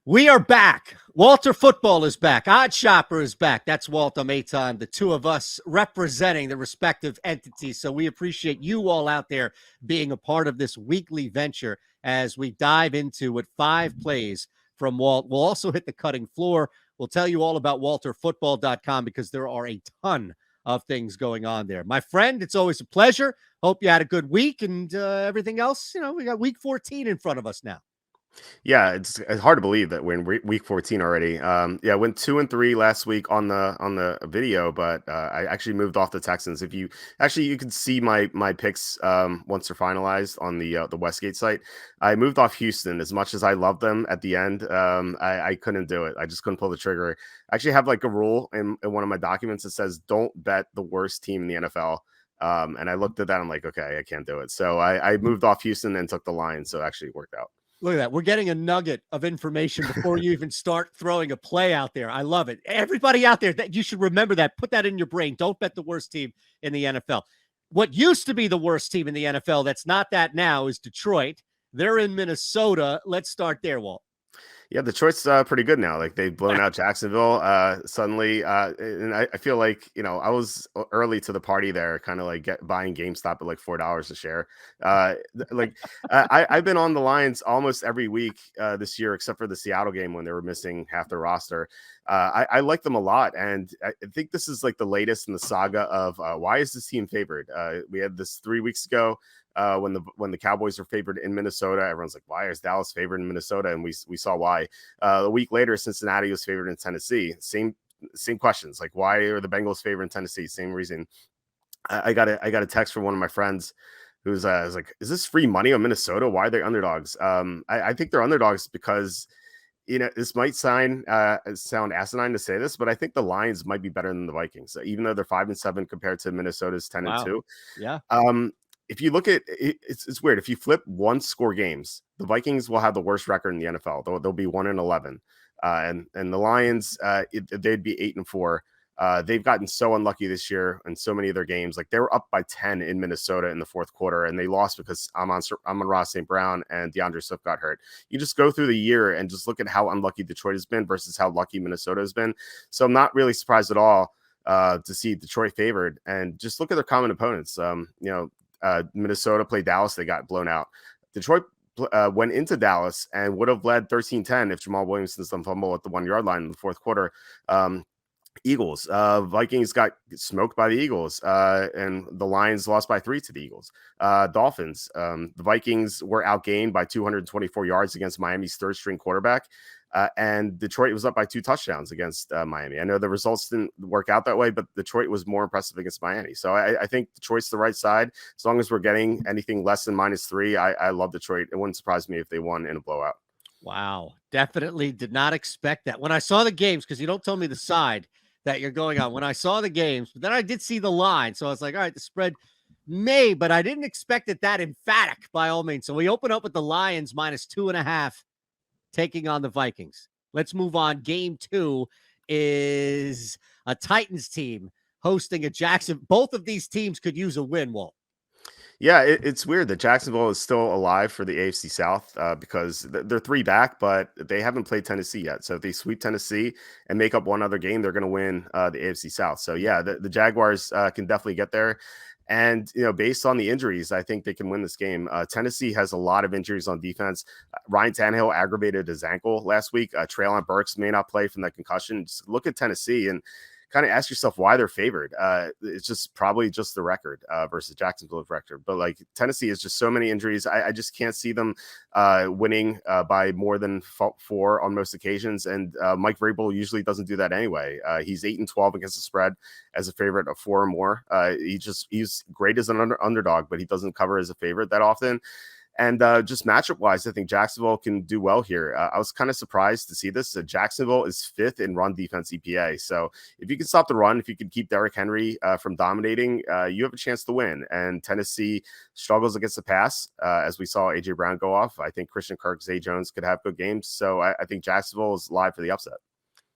We are back. Walter Football is back. OddsShopper is back. That's Walter Maton, the two of us representing the respective entities. So we appreciate you all out there being a part of this weekly venture as we dive into what 5 plays from Walt. We'll also hit the cutting floor. We'll tell you all about WalterFootball.com because there are a ton of things going on there. My friend, it's always a pleasure. Hope you had a good week and everything else. We got week 14 in front of us now. Yeah, it's hard to believe that we're in week 14 already. Yeah, went 2-3 last week on the video, but I actually moved off the Texans. If you can see my picks once they're finalized on the Westgate site. I moved off Houston. As much as I love them at the end, I couldn't do it. I just couldn't pull the trigger. I actually have like a rule in one of my documents that says don't bet the worst team in the NFL. And I looked at that. I'm like, okay, I can't do it. So I moved off Houston and took the Lions. So actually it worked out. Look at that. We're getting a nugget of information before you even start throwing a play out there. I love it. Everybody out there, that you should remember that. Put that in your brain. Don't bet the worst team in the NFL. What used to be the worst team in the NFL, that's not that now, is Detroit. They're in Minnesota. Let's start there, Walt. Yeah, Detroit's pretty good now. Like they've blown out Jacksonville suddenly. And I feel like, I was early to the party there, kind of like buying GameStop at like $4 a share. I've been on the Lions almost every week this year, except for the Seattle game when they were missing half their roster. I like them a lot. And I think this is like the latest in the saga of why is this team favored? We had this 3 weeks ago. When the Cowboys are favored in Minnesota, everyone's like, why is Dallas favored in Minnesota? And we saw why. A week later, Cincinnati was favored in Tennessee. Same questions, like why are the Bengals favored in Tennessee? Same reason. I got a text from one of my friends who's like, is this free money on Minnesota? Why are they underdogs? I think they're underdogs because this might sound asinine to say this, but I think the Lions might be better than the Vikings, even though they're 5-7 compared to Minnesota's 10-2. Yeah. If you look at it, it's weird. If you flip one score games, the Vikings will have the worst record in the NFL. They'll be 1-11, and the Lions, they'd be 8-4. They've gotten so unlucky this year in so many of their games. Like they were up by 10 in Minnesota in the fourth quarter, and they lost because Amon-Ra St. Brown and DeAndre Swift got hurt. You just go through the year and just look at how unlucky Detroit has been versus how lucky Minnesota has been. So I'm not really surprised at all to see Detroit favored. And just look at their common opponents. Minnesota played Dallas. They got blown out. Detroit went into Dallas and would have led 13-10 if Jamal Williams didn't fumble at the 1 yard line in the fourth quarter. Eagles, Vikings got smoked by the Eagles, and the Lions lost by 3 to the Eagles. Dolphins, the Vikings were outgained by 224 yards against Miami's third string quarterback. And Detroit was up by 2 touchdowns against Miami. I know the results didn't work out that way, but Detroit was more impressive against Miami. So I think Detroit's the right side. As long as we're getting anything less than -3, I love Detroit. It wouldn't surprise me if they won in a blowout. Wow. Definitely did not expect that. When I saw the games, because you don't tell me the side that you're going on. When I saw the games, but then I did see the line. So I was like, all right, the spread may, but I didn't expect it that emphatic by all means. So we open up with the Lions -2.5 taking on the Vikings. Let's move on. Game 2 is a Titans team hosting a Jackson. Both of these teams could use a win, Walt. Yeah, it's weird that Jacksonville is still alive for the AFC South because they're 3 back, but they haven't played Tennessee yet. So if they sweep Tennessee and make up one other game, they're going to win the AFC South. So yeah, the Jaguars can definitely get there. And, based on the injuries, I think they can win this game. Tennessee has a lot of injuries on defense. Ryan Tannehill aggravated his ankle last week. Treylon Burks may not play from that concussion. Just look at Tennessee and kind of ask yourself why they're favored. It's just probably just the record versus Jacksonville's record. But like Tennessee is just so many injuries. I just can't see them winning by more than 4 on most occasions. And Mike Vrabel usually doesn't do that anyway. He's 8-12 against the spread as a favorite of 4 or more. He's great as an underdog, but he doesn't cover as a favorite that often. And just matchup wise, I think Jacksonville can do well here. I was kind of surprised to see this. Jacksonville is 5th in run defense EPA. So if you can stop the run, if you can keep Derrick Henry from dominating, you have a chance to win. And Tennessee struggles against the pass, as we saw AJ Brown go off. I think Christian Kirk, Zay Jones could have good games. So I think Jacksonville is live for the upset.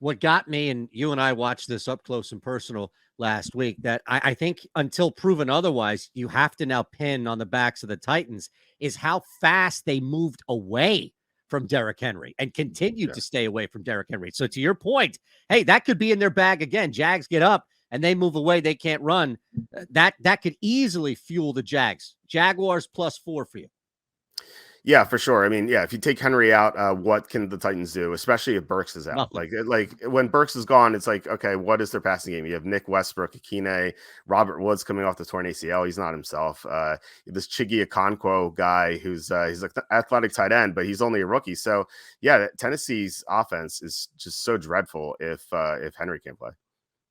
What got me, and you and I watched this up close and personal last week, that I think until proven otherwise, you have to now pin on the backs of the Titans, is how fast they moved away from Derrick Henry and continued to stay away from Derrick Henry. So to your point, hey, that could be in their bag again. Jags get up and they move away. They can't run. That could easily fuel the Jags. Jaguars +4 for you. Yeah, for sure. I mean, yeah, if you take Henry out, what can the Titans do, especially if Burks is out? Nothing. Like when Burks is gone, it's like, okay, what is their passing game? You have Nick Westbrook, Akine, Robert Woods coming off the torn ACL. He's not himself. This Chiggy Okonkwo guy who's he's like the athletic tight end, but he's only a rookie. So yeah, Tennessee's offense is just so dreadful if Henry can't play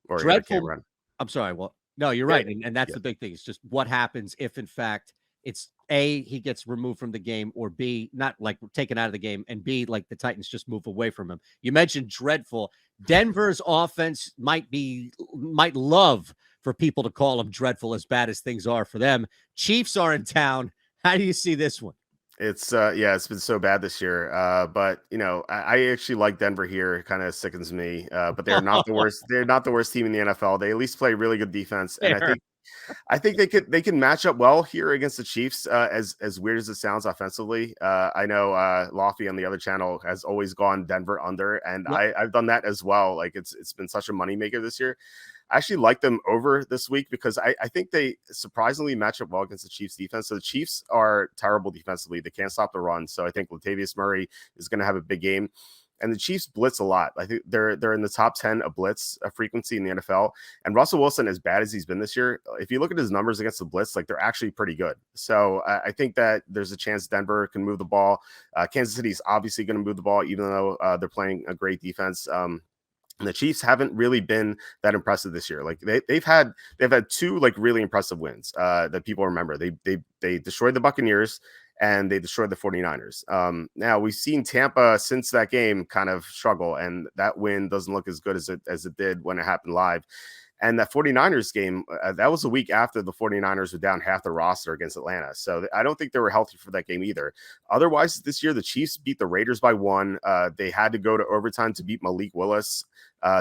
or can't Dreadful. run. I'm sorry. Well, no, you're right. And that's the big thing. It's just what happens if, in fact, it's A, he gets removed from the game, or B, not like taken out of the game, and B, like the Titans just move away from him. You mentioned dreadful. Denver's offense might love for people to call them dreadful, as bad as things are for them. Chiefs are in town. How do you see this one? It's it's been so bad this year. But you know, I actually like Denver here. It kind of sickens me. But they're not the worst. They're not the worst team in the NFL. They at least play really good defense, and I think they can match up well here against the Chiefs. As weird as it sounds offensively, I know Lofty on the other channel has always gone Denver under, and I've done that as well. Like it's been such a moneymaker this year. I actually like them over this week because I think they surprisingly match up well against the Chiefs defense. So the Chiefs are terrible defensively. They can't stop the run. So I think Latavius Murray is going to have a big game. And the Chiefs blitz a lot. I think they're in the top 10 of blitz frequency in the NFL. And Russell Wilson, as bad as he's been this year, if you look at his numbers against the blitz, like they're actually pretty good. So I think that there's a chance Denver can move the ball. Kansas City's obviously going to move the ball, even though they're playing a great defense. And the Chiefs haven't really been that impressive this year. Like they've had two like really impressive wins that people remember. They destroyed the Buccaneers and they destroyed the 49ers. Now we've seen Tampa since that game kind of struggle, and that win doesn't look as good as it did when it happened live. And that 49ers game, that was a week after the 49ers were down half the roster against Atlanta. So I don't think they were healthy for that game either. Otherwise, this year, the Chiefs beat the Raiders by 1. They had to go to overtime to beat Malik Willis.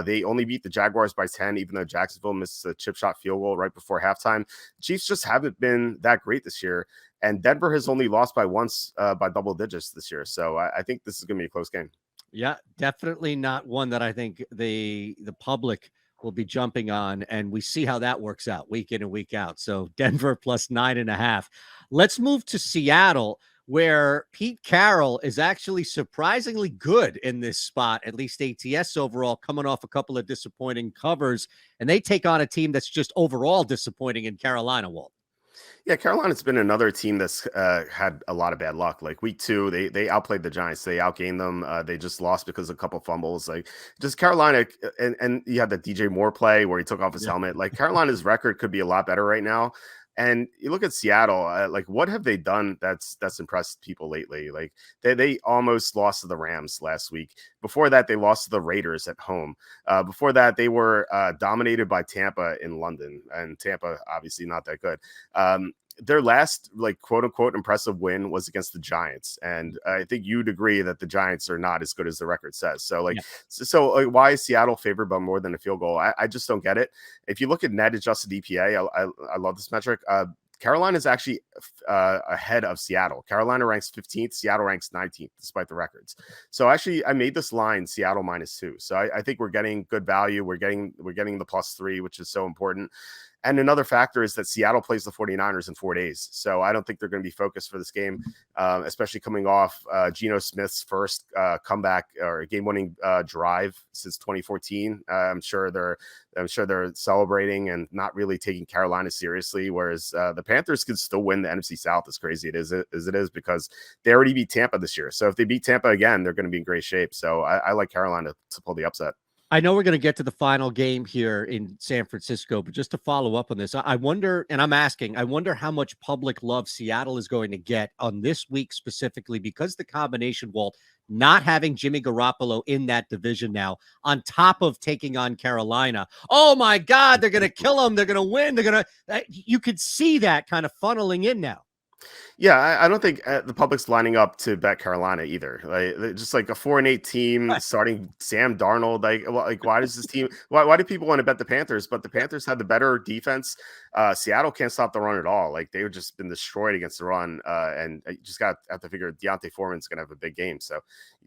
They only beat the Jaguars by 10, even though Jacksonville missed a chip shot field goal right before halftime. The Chiefs just haven't been that great this year. And Denver has only lost by once by double digits this year. So I think this is going to be a close game. Yeah, definitely not one that I think the public will be jumping on, and we see how that works out week in and week out. So Denver +9.5. Let's move to Seattle, where Pete Carroll is actually surprisingly good in this spot, at least ATS overall, coming off a couple of disappointing covers, and they take on a team that's just overall disappointing in Carolina, Walt. Yeah, Carolina's been another team that's had a lot of bad luck. Like week 2, they outplayed the Giants. They outgained them. They just lost because of a couple fumbles. Like just Carolina, and you had the DJ Moore play where he took off his helmet. Like Carolina's record could be a lot better right now. And you look at Seattle, like what have they done that's impressed people lately? Like they almost lost to the Rams last week. Before that, they lost to the Raiders at home. Before that, they were dominated by Tampa in London, and Tampa obviously not that good. Their last like quote unquote impressive win was against the Giants, and I think you'd agree that the Giants are not as good as the record says. So like, why is Seattle favored by more than a field goal? I just don't get it. If you look at net adjusted EPA, I love this metric. Carolina is actually ahead of Seattle. Carolina ranks 15th, Seattle ranks 19th, despite the records. So actually, I made this line Seattle -2. So I think we're getting good value. We're getting the +3, which is so important. And another factor is that Seattle plays the 49ers in 4 days. So I don't think they're going to be focused for this game, especially coming off Geno Smith's first comeback or game-winning drive since 2014. I'm sure they're celebrating and not really taking Carolina seriously, whereas the Panthers could still win the NFC South, as crazy as it is, because they already beat Tampa this year. So if they beat Tampa again, they're going to be in great shape. So I like Carolina to pull the upset. I know we're going to get to the final game here in San Francisco, but just to follow up on this, I wonder, and I wonder how much public love Seattle is going to get on this week specifically, because the combination, Walt, not having Jimmy Garoppolo in that division now, on top of taking on Carolina. Oh my God, they're going to kill them. They're going to win. You could see that kind of funneling in now. Yeah, I don't think the public's lining up to bet Carolina either. Like, just like a 4-8 team starting Sam Darnold. Like why does this team? Why do people want to bet the Panthers? But the Panthers had the better defense. Seattle can't stop the run at all. Like they've just been destroyed against the run, and you just have to figure Deontay Foreman's going to have a big game. So,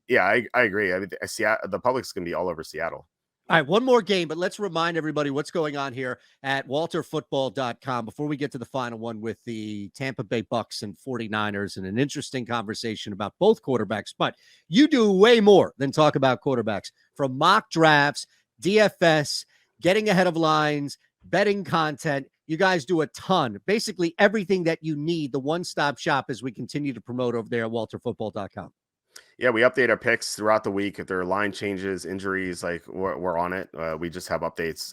yeah, I agree. I mean, the public's going to be all over Seattle. All right, one more game, but let's remind everybody what's going on here at walterfootball.com before we get to the final one with the Tampa Bay Bucs and 49ers and an interesting conversation about both quarterbacks. But you do way more than talk about quarterbacks. From mock drafts, DFS, getting ahead of lines, betting content. You guys do a ton. Basically everything that you need, the one-stop shop as we continue to promote over there at walterfootball.com. Yeah, we update our picks throughout the week. If there are line changes, injuries, like we're on it. We just have updates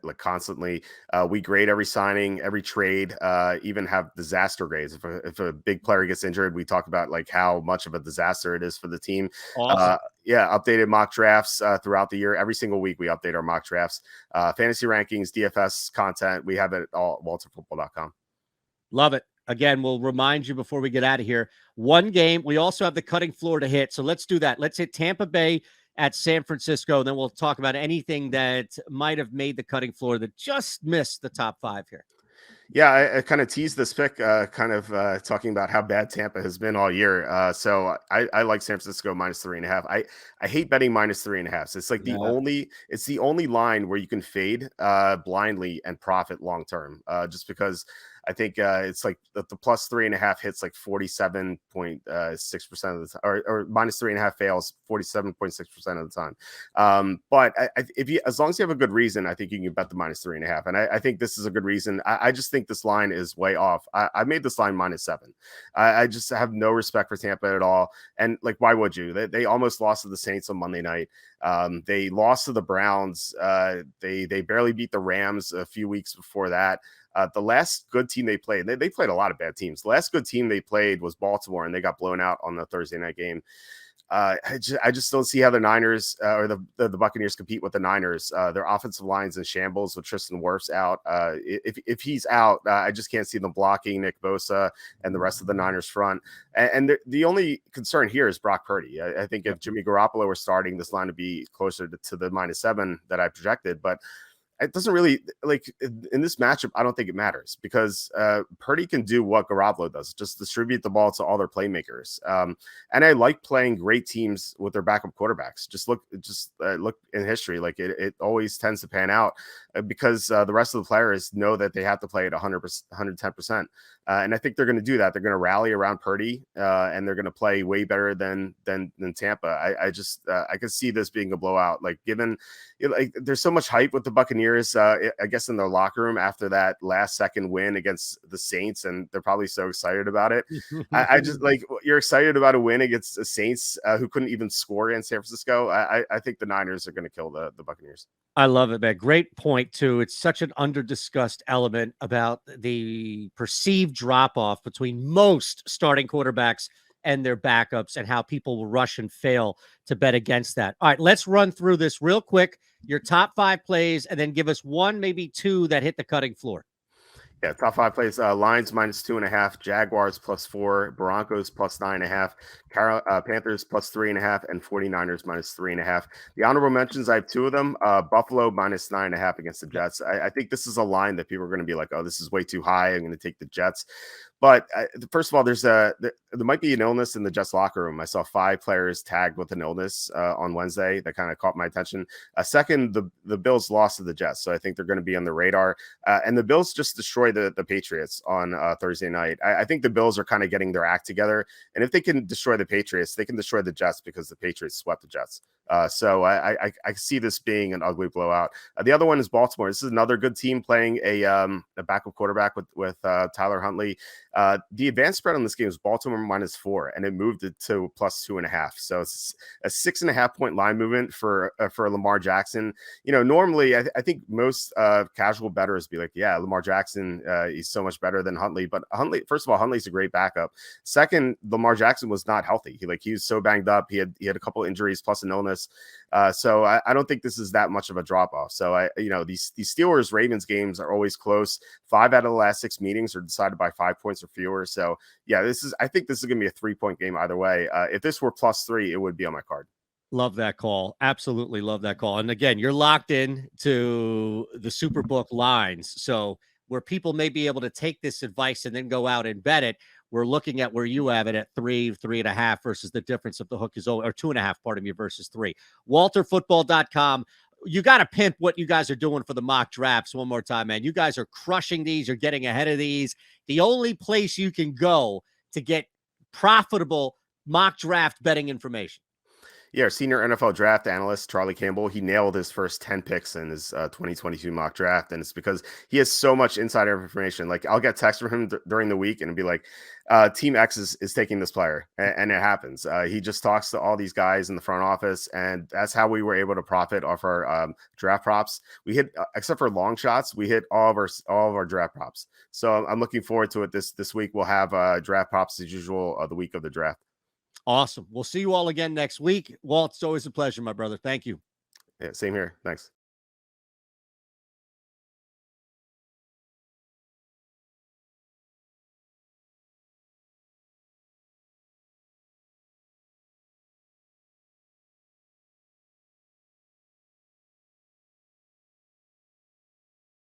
like constantly. We grade every signing, every trade, even have disaster grades. If a big player gets injured, we talk about like how much of a disaster it is for the team. Awesome. Yeah, updated mock drafts throughout the year. Every single week we update our mock drafts, fantasy rankings, DFS content. We have it all at walterfootball.com. Love it. Again, we'll remind you before we get out of here. One game. We also have the cutting floor to hit. So let's do that. Let's hit Tampa Bay at San Francisco. Then we'll talk about anything that might have made the cutting floor that just missed the top 5 here. Yeah, I kind of teased this pick, talking about how bad Tampa has been all year. So I like San Francisco -3.5. I hate betting -3.5. So it's like it's the only line where you can fade blindly and profit long term. Just because I think it's like the +3.5 hits like 47.6% of the time, or -3.5 fails 47.6% of the time. But as long as you have a good reason, I think you can bet the -3.5. And I think this is a good reason. I just think this line is way off. I made this line -7. I just have no respect for Tampa at all. And like, why would you? They almost lost to the Saints on Monday night. They lost to the Browns. They barely beat the Rams a few weeks before that. The last good team they played, they played a lot of bad teams. The last good team they played was Baltimore, and they got blown out on the Thursday night game. I just don't see how the Niners or the Buccaneers compete with the Niners. Their offensive line's in shambles with Tristan Wirfs out. If he's out, I just can't see them blocking Nick Bosa and the rest of the Niners front. And the only concern here is Brock Purdy. I think if Jimmy Garoppolo were starting, this line would be closer to the -7 that I projected. But it doesn't really, like, in this matchup, I don't think it matters because Purdy can do what Garoppolo does, just distribute the ball to all their playmakers. And I like playing great teams with their backup quarterbacks. Just look in history, like it always tends to pan out because the rest of the players know that they have to play at 100%, 110%. And I think they're going to do that. They're going to rally around Purdy, and they're going to play way better than Tampa. I can see this being a blowout. Like, given like there's so much hype with the Buccaneers, I guess in their locker room after that last second win against the Saints, and they're probably so excited about it. I just like, you're excited about a win against the Saints who couldn't even score against San Francisco. I think the Niners are going to kill the Buccaneers. I love it, man. Great point, too. It's such an under-discussed element about the perceived drop-off between most starting quarterbacks and their backups and how people will rush and fail to bet against that. All right, let's run through this real quick. Your top 5 plays, and then give us 1, maybe 2 that hit the cutting floor. Yeah, top 5 plays. Lions -2.5, Jaguars +4, Broncos +9.5, Panthers +3.5, and 49ers -3.5. The honorable mentions, I have 2 of them. Buffalo -9.5 against the Jets. I think this is a line that people are going to be like, oh, this is way too high. I'm going to take the Jets. But first of all, there might be an illness in the Jets locker room. I saw 5 players tagged with an illness on Wednesday that kind of caught my attention. Second, the Bills lost to the Jets, so I think they're going to be on the radar. And the Bills just destroyed the Patriots on Thursday night. I think the Bills are kind of getting their act together, and if they can destroy the Patriots, they can destroy the Jets because the Patriots swept the Jets. So I see this being an ugly blowout. The other one is Baltimore. This is another good team playing a backup quarterback with Tyler Huntley. The advanced spread on this game is Baltimore -4, and it moved it to +2.5. So it's a 6.5 point line movement for Lamar Jackson. You know, normally I think most casual bettors be like, yeah, Lamar Jackson, he's so much better than Huntley. But Huntley, first of all, Huntley's a great backup. Second, Lamar Jackson was not healthy healthy. He was so banged up. He had a couple injuries plus an illness. So I don't think this is that much of a drop off. So these Steelers Ravens games are always close. 5 out of the last 6 meetings are decided by 5 points or fewer. So yeah, I think this is going to be a 3-point game either way. If this were +3, it would be on my card. Love that call. Absolutely love that call. And again, you're locked in to the Superbook lines. So where people may be able to take this advice and then go out and bet it, we're looking at where you have it at 3.5 versus the difference of the hook is, or 2.5, pardon me, versus 3. WalterFootball.com. You got to pimp what you guys are doing for the mock drafts one more time, man. You guys are crushing these. You're getting ahead of these. The only place you can go to get profitable mock draft betting information. Yeah, our senior NFL draft analyst, Charlie Campbell, he nailed his first 10 picks in his 2022 mock draft. And it's because he has so much insider information. Like, I'll get texts from him during the week and be like, Team X is taking this player. And it happens. He just talks to all these guys in the front office. And that's how we were able to profit off our draft props. We hit, except for long shots, we hit all of our draft props. So I'm looking forward to it this week. We'll have draft props as usual the week of the draft. Awesome. We'll see you all again next week. Walt, it's always a pleasure, my brother. Thank you. Yeah, same here. Thanks.